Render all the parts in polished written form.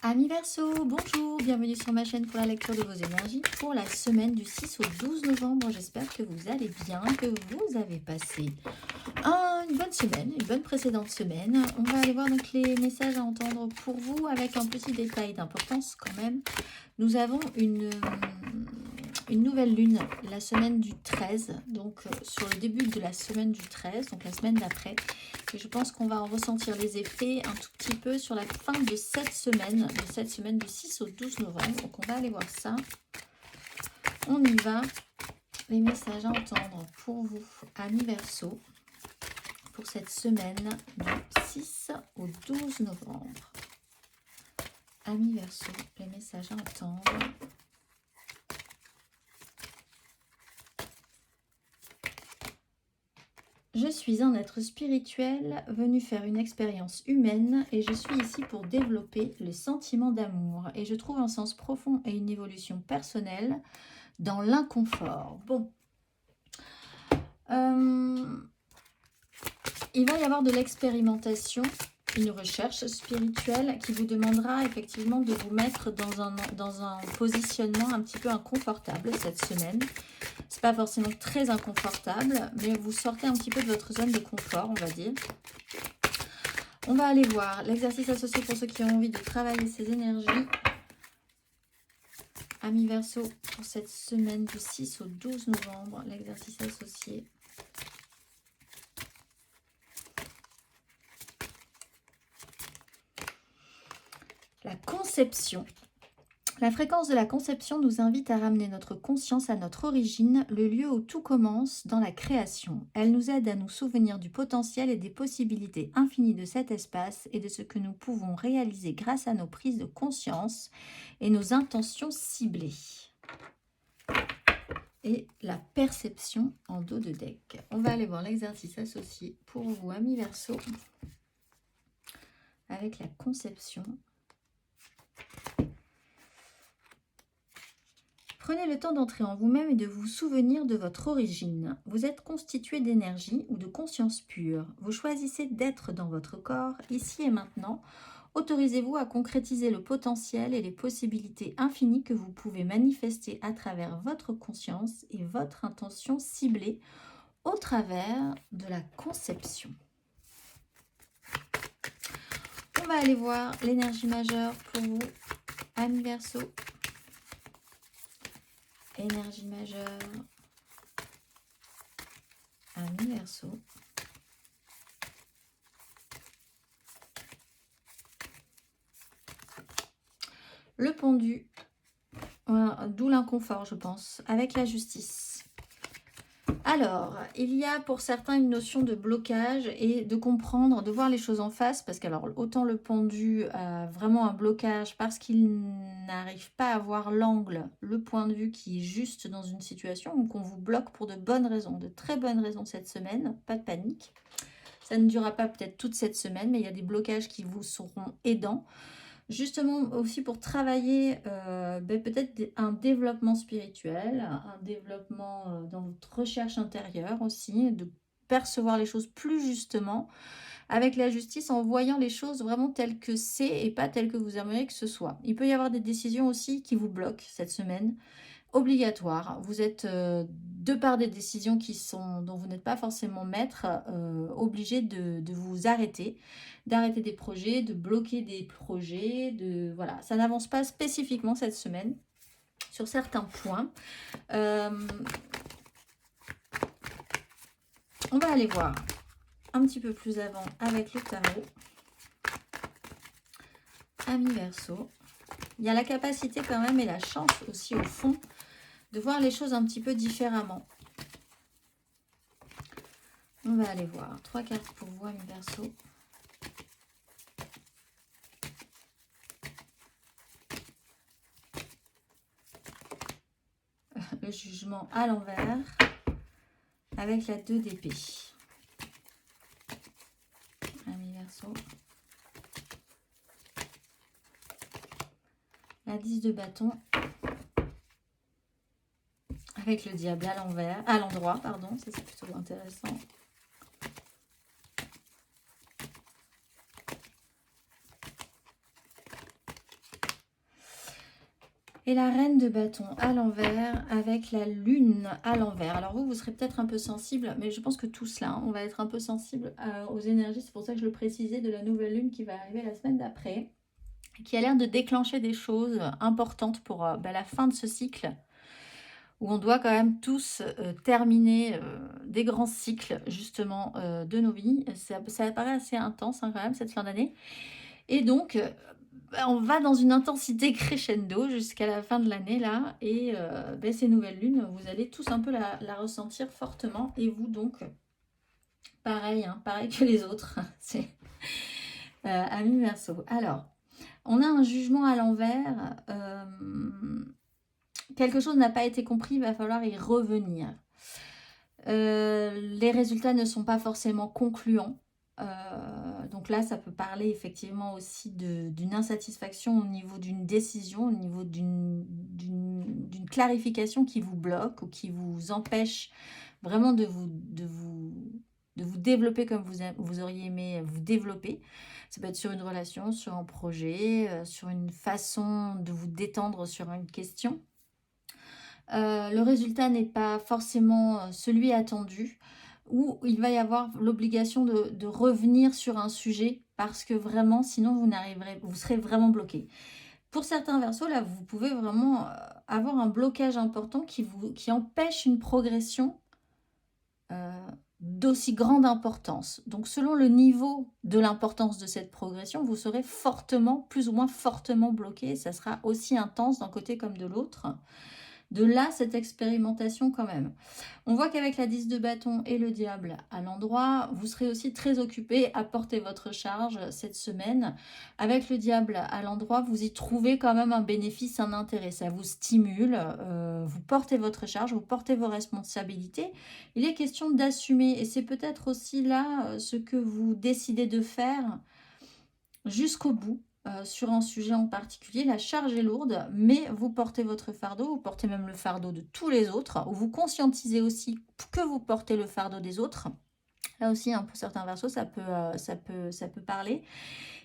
Amis Verseau, bonjour, bienvenue sur ma chaîne pour la lecture de vos énergies pour la semaine du 6 au 12 novembre. J'espère que vous allez bien, que vous avez passé une bonne semaine, une bonne précédente semaine. On va aller voir donc les messages à entendre pour vous avec un petit détail d'importance quand même. Nous avons une nouvelle lune la semaine du 13, donc sur le début de la semaine du 13, donc la semaine d'après. Et je pense qu'on va en ressentir les effets un tout petit peu sur la fin de cette semaine du 6 au 12 novembre. Donc on va aller voir ça. On y va. Les messages à entendre pour vous, amis Verseau, pour cette semaine du 6 au 12 novembre. Amis Verseau, les messages à entendre. Je suis un être spirituel venu faire une expérience humaine et je suis ici pour développer le sentiment d'amour. Et je trouve un sens profond et une évolution personnelle dans l'inconfort. Bon. Il va y avoir de l'expérimentation, une recherche spirituelle qui vous demandera effectivement de vous mettre dans un positionnement un petit peu inconfortable cette semaine. C'est pas forcément très inconfortable, mais vous sortez un petit peu de votre zone de confort, on va dire. On va aller voir l'exercice associé pour ceux qui ont envie de travailler ces énergies. Amis Verseau, pour cette semaine du 6 au 12 novembre, l'exercice associé. La conception. La fréquence de la conception nous invite à ramener notre conscience à notre origine, le lieu où tout commence dans la création. Elle nous aide à nous souvenir du potentiel et des possibilités infinies de cet espace et de ce que nous pouvons réaliser grâce à nos prises de conscience et nos intentions ciblées. Et la perception en dos de deck. On va aller voir l'exercice associé pour vous, amis Verseau, avec la conception. Prenez le temps d'entrer en vous-même et de vous souvenir de votre origine. Vous êtes constitué d'énergie ou de conscience pure. Vous choisissez d'être dans votre corps, ici et maintenant. Autorisez-vous à concrétiser le potentiel et les possibilités infinies que vous pouvez manifester à travers votre conscience et votre intention ciblée au travers de la conception. On va aller voir l'énergie majeure pour vous, amis Verseau. Énergie majeure, amis Verseau. Le pendu, voilà, d'où l'inconfort, je pense, avec la justice. Alors, il y a pour certains une notion de blocage et de comprendre, de voir les choses en face, parce que alors, autant le pendu a vraiment un blocage parce qu'il n'arrive pas à voir l'angle, le point de vue qui est juste dans une situation, ou qu'on vous bloque pour de bonnes raisons, de très bonnes raisons cette semaine, pas de panique. Ça ne durera pas peut-être toute cette semaine, mais il y a des blocages qui vous seront aidants. Justement aussi pour travailler peut-être un développement spirituel, un développement dans votre recherche intérieure aussi, de percevoir les choses plus justement avec la justice en voyant les choses vraiment telles que c'est et pas telles que vous aimeriez que ce soit. Il peut y avoir des décisions aussi qui vous bloquent cette semaine, obligatoires. Vous êtes, de par des décisions dont vous n'êtes pas forcément maître, obligé de vous arrêter. D'arrêter des projets, de bloquer des projets, voilà, ça n'avance pas spécifiquement cette semaine sur certains points. On va aller voir un petit peu plus avant avec le tarot. Amis Verseau, il y a la capacité quand même et la chance aussi au fond de voir les choses un petit peu différemment. On va aller voir 3 cartes pour vous, amis Verseau. Le jugement à l'envers avec la 2 d'épée. Amis Verseau. La 10 de bâton avec le diable à l'endroit, pardon, ça c'est plutôt intéressant. Et la reine de bâton à l'envers avec la lune à l'envers. Alors vous serez peut-être un peu sensible, mais je pense que tous là, on va être un peu sensible aux énergies. C'est pour ça que je le précisais de la nouvelle lune qui va arriver la semaine d'après, qui a l'air de déclencher des choses importantes pour la fin de ce cycle, où on doit quand même tous terminer des grands cycles justement de nos vies. Ça paraît assez intense hein, quand même cette fin d'année. Et donc, on va dans une intensité crescendo jusqu'à la fin de l'année là. Et ces nouvelles lunes, vous allez tous un peu la ressentir fortement. Et vous donc, pareil, hein, pareil que les autres. C'est Amis Verseau. Alors, on a un jugement à l'envers. Quelque chose n'a pas été compris, il va falloir y revenir. Les résultats ne sont pas forcément concluants. Donc là, ça peut parler effectivement aussi d'une insatisfaction au niveau d'une décision, au niveau d'une clarification qui vous bloque ou qui vous empêche vraiment de vous développer comme vous auriez aimé vous développer. Ça peut être sur une relation, sur un projet, sur une façon de vous détendre sur une question. Le résultat n'est pas forcément celui attendu, où il va y avoir l'obligation de revenir sur un sujet parce que vraiment, sinon vous serez vraiment bloqué. Pour certains Verseaux, là, vous pouvez vraiment avoir un blocage important qui empêche une progression d'aussi grande importance. Donc, selon le niveau de l'importance de cette progression, vous serez fortement, plus ou moins fortement bloqué. Ça sera aussi intense d'un côté comme de l'autre. De là, cette expérimentation quand même. On voit qu'avec la 10 de bâton et le diable à l'endroit, vous serez aussi très occupé à porter votre charge cette semaine. Avec le diable à l'endroit, vous y trouvez quand même un bénéfice, un intérêt. Ça vous stimule, vous portez votre charge, vous portez vos responsabilités. Il est question d'assumer et c'est peut-être aussi là ce que vous décidez de faire jusqu'au bout. Sur un sujet en particulier, la charge est lourde, mais vous portez votre fardeau, vous portez même le fardeau de tous les autres, ou vous conscientisez aussi que vous portez le fardeau des autres. Là aussi, hein, pour certains Verseaux, ça peut parler.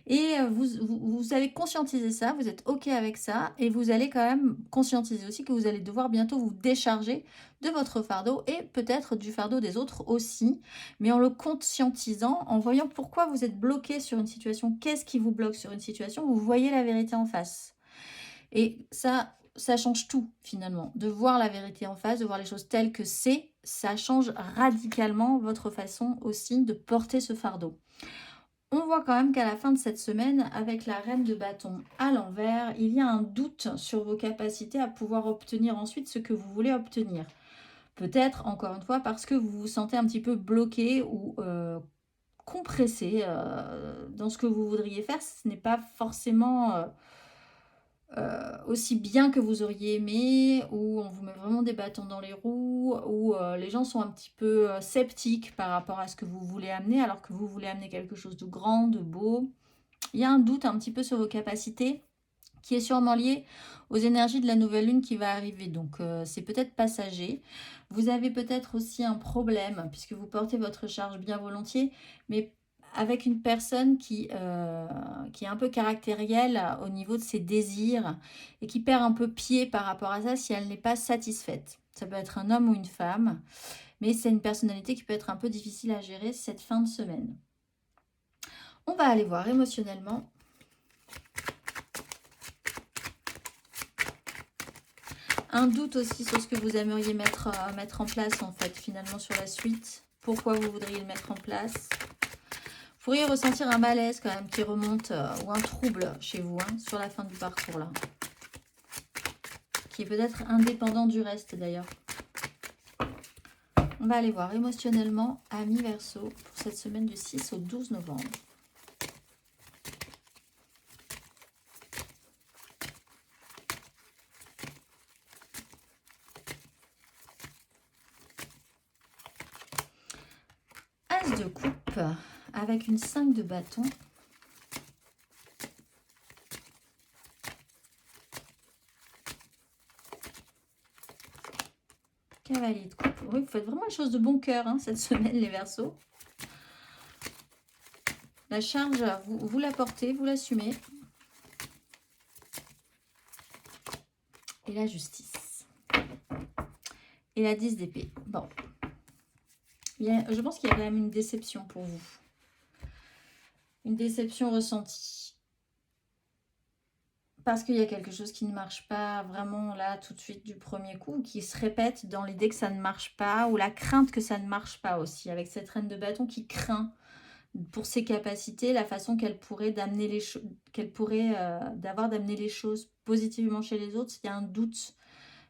Et vous allez conscientiser ça, vous êtes OK avec ça, et vous allez quand même conscientiser aussi que vous allez devoir bientôt vous décharger de votre fardeau et peut-être du fardeau des autres aussi, mais en le conscientisant, en voyant pourquoi vous êtes bloqué sur une situation, qu'est-ce qui vous bloque sur une situation, vous voyez la vérité en face. Et ça change tout finalement, de voir la vérité en face, de voir les choses telles que c'est, ça change radicalement votre façon aussi de porter ce fardeau. On voit quand même qu'à la fin de cette semaine, avec la reine de bâton à l'envers, il y a un doute sur vos capacités à pouvoir obtenir ensuite ce que vous voulez obtenir. Peut-être, encore une fois, parce que vous vous sentez un petit peu bloqué ou compressé dans ce que vous voudriez faire. Ce n'est pas forcément aussi bien que vous auriez aimé, où on vous met vraiment des bâtons dans les roues, où les gens sont un petit peu sceptiques par rapport à ce que vous voulez amener, alors que vous voulez amener quelque chose de grand, de beau. Il y a un doute un petit peu sur vos capacités, qui est sûrement lié aux énergies de la nouvelle lune qui va arriver. Donc, c'est peut-être passager. Vous avez peut-être aussi un problème, puisque vous portez votre charge bien volontiers, mais avec une personne qui est un peu caractérielle au niveau de ses désirs et qui perd un peu pied par rapport à ça si elle n'est pas satisfaite. Ça peut être un homme ou une femme, mais c'est une personnalité qui peut être un peu difficile à gérer cette fin de semaine. On va aller voir émotionnellement. Un doute aussi sur ce que vous aimeriez mettre en place en fait, finalement sur la suite. Pourquoi vous voudriez le mettre en place. Vous pourriez ressentir un malaise quand même qui remonte ou un trouble chez vous hein, sur la fin du parcours là. Qui est peut-être indépendant du reste d'ailleurs. On va aller voir émotionnellement Amis Verseau pour cette semaine du 6 au 12 novembre. As de coupe avec une 5 de bâton. Cavalier de coupe. Oui, vous faites vraiment les choses de bon cœur hein, cette semaine, les Verseaux. La charge, vous la portez, vous l'assumez. et la justice. Et la 10 d'épée. Bon. Je pense qu'il y a quand même une déception pour vous. Une déception ressentie. Parce qu'il y a quelque chose qui ne marche pas vraiment là tout de suite du premier coup, ou qui se répète dans l'idée que ça ne marche pas, ou la crainte que ça ne marche pas aussi, avec cette reine de bâton qui craint pour ses capacités, la façon qu'elle pourrait d'amener les choses, d'amener les choses positivement chez les autres. Il y a un doute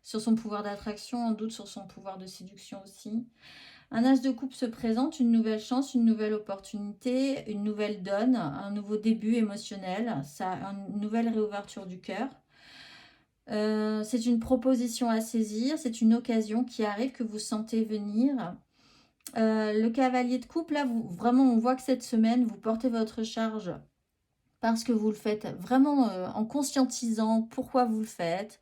sur son pouvoir d'attraction, un doute sur son pouvoir de séduction aussi. Un as de coupe se présente, une nouvelle chance, une nouvelle opportunité, une nouvelle donne, un nouveau début émotionnel, une nouvelle réouverture du cœur. C'est une proposition à saisir, c'est une occasion qui arrive, que vous sentez venir. Le cavalier de coupe, là, vraiment, on voit que cette semaine, vous portez votre charge parce que vous le faites vraiment en conscientisant pourquoi vous le faites.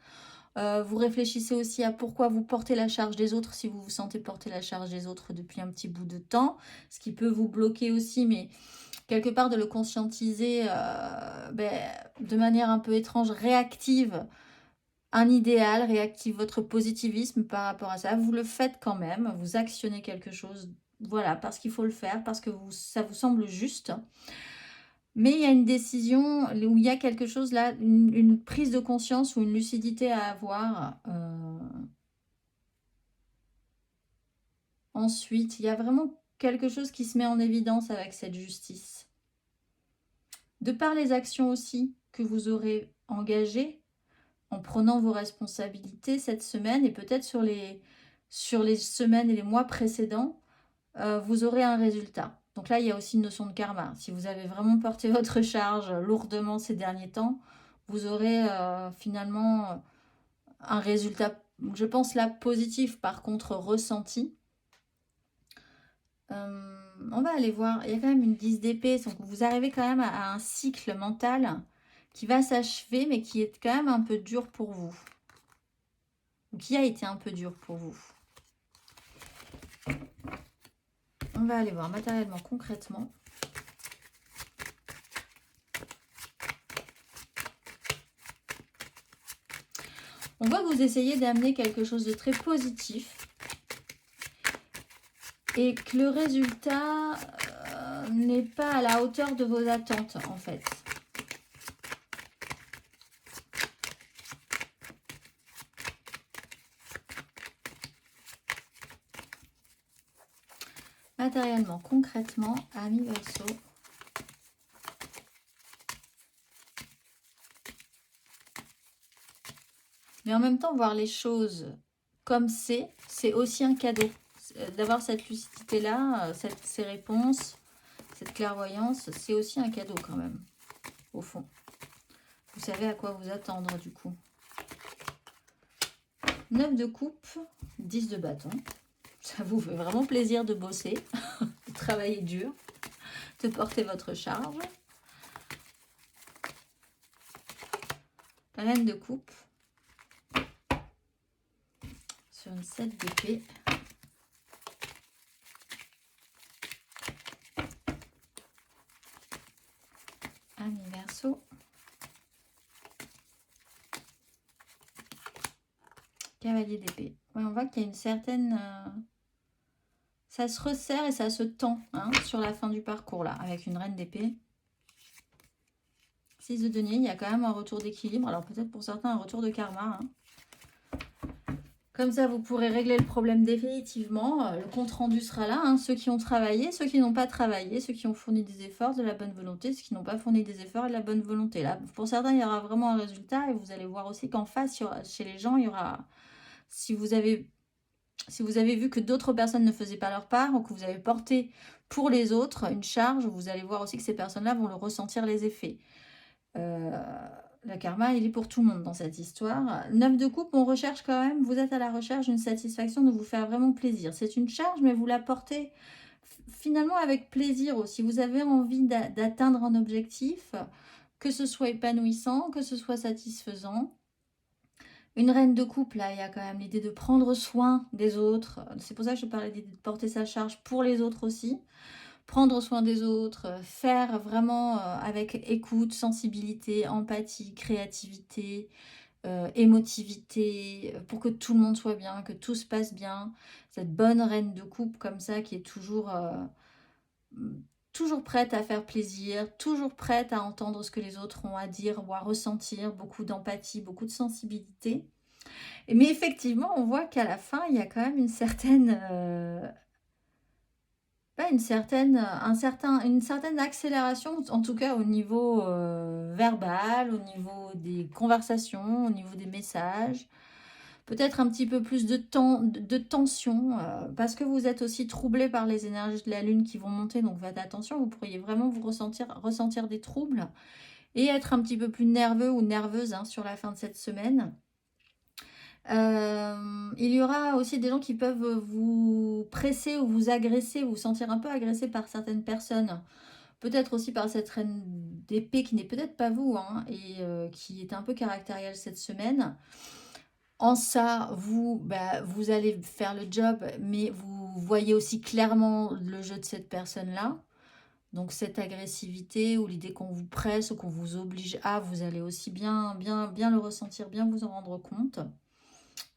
Vous réfléchissez aussi à pourquoi vous portez la charge des autres si vous vous sentez porter la charge des autres depuis un petit bout de temps, ce qui peut vous bloquer aussi, mais quelque part de le conscientiser de manière un peu étrange, réactive un idéal, réactive votre positivisme par rapport à ça. Vous le faites quand même, vous actionnez quelque chose, voilà, parce qu'il faut le faire, parce que ça vous semble juste. Mais il y a une décision où il y a quelque chose là, une prise de conscience ou une lucidité à avoir. Ensuite, il y a vraiment quelque chose qui se met en évidence avec cette justice. De par les actions aussi que vous aurez engagées, en prenant vos responsabilités cette semaine et peut-être sur les semaines et les mois précédents, vous aurez un résultat. Donc là, il y a aussi une notion de karma. Si vous avez vraiment porté votre charge lourdement ces derniers temps, vous aurez finalement un résultat, je pense là, positif, par contre ressenti. On va aller voir, il y a quand même une 10 d'épée, donc vous arrivez quand même à un cycle mental qui va s'achever, mais qui est quand même un peu dur pour vous. Ou qui a été un peu dur pour vous. On va aller voir matériellement, concrètement. On voit que vous essayez d'amener quelque chose de très positif. Et que le résultat n'est pas à la hauteur de vos attentes, en fait. Matériellement, concrètement, ami Verseau. Mais en même temps, voir les choses comme c'est aussi un cadeau. D'avoir cette lucidité-là, ces réponses, cette clairvoyance, c'est aussi un cadeau quand même, au fond. Vous savez à quoi vous attendre, du coup. 9 de coupe, 10 de bâton. Ça vous fait vraiment plaisir de bosser, de travailler dur, de porter votre charge. La reine de coupe. Sur une 7 d'épée. Ami Verseau. Cavalier d'épée. Ouais, on voit qu'il y a une certaine... ça se resserre et ça se tend sur la fin du parcours, là, avec une reine d'épée. 6 de denier, il y a quand même un retour d'équilibre. Alors peut-être pour certains, un retour de karma. Comme ça, vous pourrez régler le problème définitivement. Le compte-rendu sera là. Ceux qui ont travaillé, ceux qui n'ont pas travaillé, ceux qui ont fourni des efforts, de la bonne volonté, ceux qui n'ont pas fourni des efforts et de la bonne volonté. Là, pour certains, il y aura vraiment un résultat. Et vous allez voir aussi qu'en face, chez les gens, il y aura... Si vous avez vu que d'autres personnes ne faisaient pas leur part ou que vous avez porté pour les autres une charge, vous allez voir aussi que ces personnes-là vont le ressentir les effets. Le karma, il est pour tout le monde dans cette histoire. 9 de coupe, on recherche quand même, vous êtes à la recherche d'une satisfaction de vous faire vraiment plaisir. C'est une charge, mais vous la portez finalement avec plaisir aussi. Vous avez envie d'atteindre un objectif, que ce soit épanouissant, que ce soit satisfaisant. Une reine de coupe, là, il y a quand même l'idée de prendre soin des autres. C'est pour ça que je parlais d'idée de porter sa charge pour les autres aussi. Prendre soin des autres, faire vraiment avec écoute, sensibilité, empathie, créativité, émotivité, pour que tout le monde soit bien, que tout se passe bien. Cette bonne reine de coupe comme ça qui est toujours prête à faire plaisir, toujours prête à entendre ce que les autres ont à dire ou à ressentir, beaucoup d'empathie, beaucoup de sensibilité. Mais effectivement, on voit qu'à la fin, il y a quand même une certaine une certaine accélération, en tout cas au niveau verbal, au niveau des conversations, au niveau des messages. Peut-être un petit peu plus de tension, parce que vous êtes aussi troublé par les énergies de la Lune qui vont monter, donc faites attention, vous pourriez vraiment vous ressentir des troubles et être un petit peu plus nerveux ou nerveuse sur la fin de cette semaine. Il y aura aussi des gens qui peuvent vous presser ou vous agresser, vous sentir un peu agressé par certaines personnes. Peut-être aussi par cette reine d'épée qui n'est peut-être pas vous, et qui est un peu caractérielle cette semaine. En ça, vous allez faire le job, mais vous voyez aussi clairement le jeu de cette personne-là. Donc cette agressivité ou l'idée qu'on vous presse ou qu'on vous oblige à, vous allez aussi bien le ressentir, bien vous en rendre compte.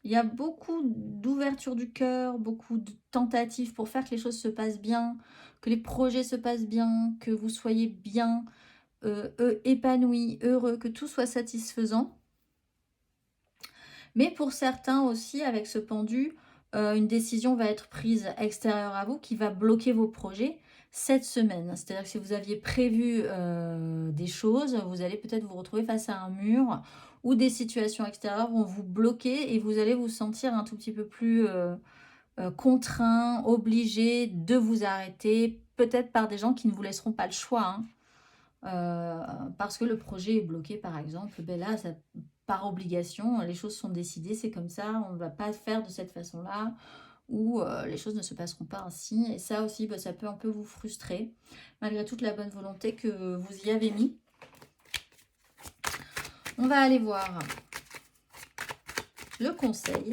Il y a beaucoup d'ouverture du cœur, beaucoup de tentatives pour faire que les choses se passent bien, que les projets se passent bien, que vous soyez bien, épanoui, heureux, que tout soit satisfaisant. Mais pour certains aussi, avec ce pendu, une décision va être prise extérieure à vous qui va bloquer vos projets cette semaine. C'est-à-dire que si vous aviez prévu des choses, vous allez peut-être vous retrouver face à un mur ou des situations extérieures vont vous bloquer et vous allez vous sentir un tout petit peu plus contraint, obligé de vous arrêter, peut-être par des gens qui ne vous laisseront pas le choix, parce que le projet est bloqué par exemple. Là, par obligation, les choses sont décidées, c'est comme ça, on ne va pas faire de cette façon-là, ou les choses ne se passeront pas ainsi. Et ça aussi, ça peut un peu vous frustrer, malgré toute la bonne volonté que vous y avez mis. On va aller voir le conseil.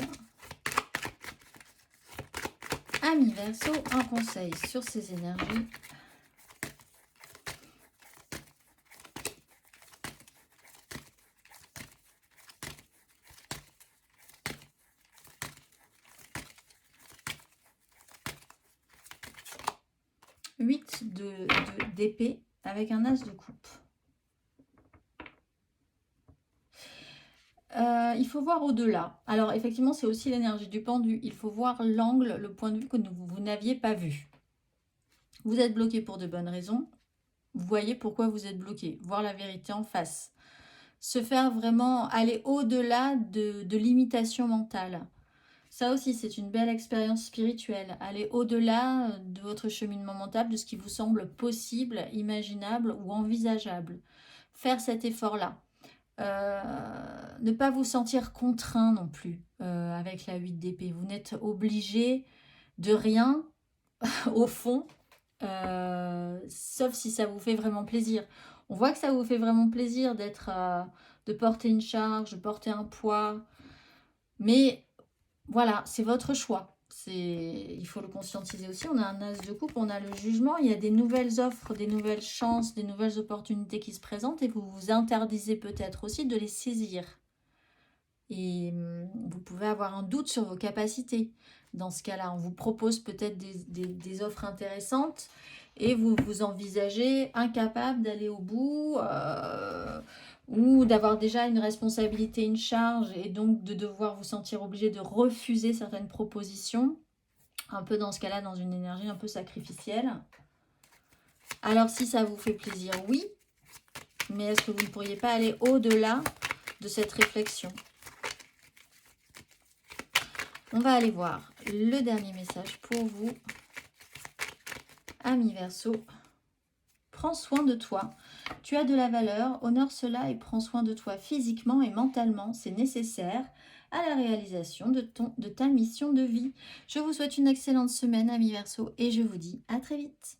Amis Verseau, un conseil sur ces énergies. D'épée avec un as de coupe. Il faut voir au-delà. Alors effectivement, c'est aussi l'énergie du pendu. Il faut voir l'angle, le point de vue que vous n'aviez pas vu. Vous êtes bloqué pour de bonnes raisons. Vous voyez pourquoi vous êtes bloqué. Voir la vérité en face. Se faire vraiment aller au-delà de l'imitation mentale. Ça aussi, c'est une belle expérience spirituelle. Aller au-delà de votre cheminement mental, de ce qui vous semble possible, imaginable ou envisageable. Faire cet effort-là. Ne pas vous sentir contraint non plus avec la 8 d'épée. Vous n'êtes obligé de rien au fond, sauf si ça vous fait vraiment plaisir. On voit que ça vous fait vraiment plaisir de porter une charge, de porter un poids. Mais voilà, c'est votre choix. Il faut le conscientiser aussi. On a un as de coupe, on a le jugement. Il y a des nouvelles offres, des nouvelles chances, des nouvelles opportunités qui se présentent et vous vous interdisez peut-être aussi de les saisir. Et vous pouvez avoir un doute sur vos capacités. Dans ce cas-là, on vous propose peut-être des offres intéressantes et vous vous envisagez incapable d'aller au bout ou d'avoir déjà une responsabilité, une charge et donc de devoir vous sentir obligé de refuser certaines propositions. Un peu dans ce cas-là, dans une énergie un peu sacrificielle. Alors si ça vous fait plaisir, oui. Mais est-ce que vous ne pourriez pas aller au-delà de cette réflexion ? On va aller voir le dernier message pour vous. Amis Verseau, prends soin de toi. Tu as de la valeur, honore cela et prends soin de toi physiquement et mentalement. C'est nécessaire à la réalisation de ta mission de vie. Je vous souhaite une excellente semaine, amis Verseau, et je vous dis à très vite.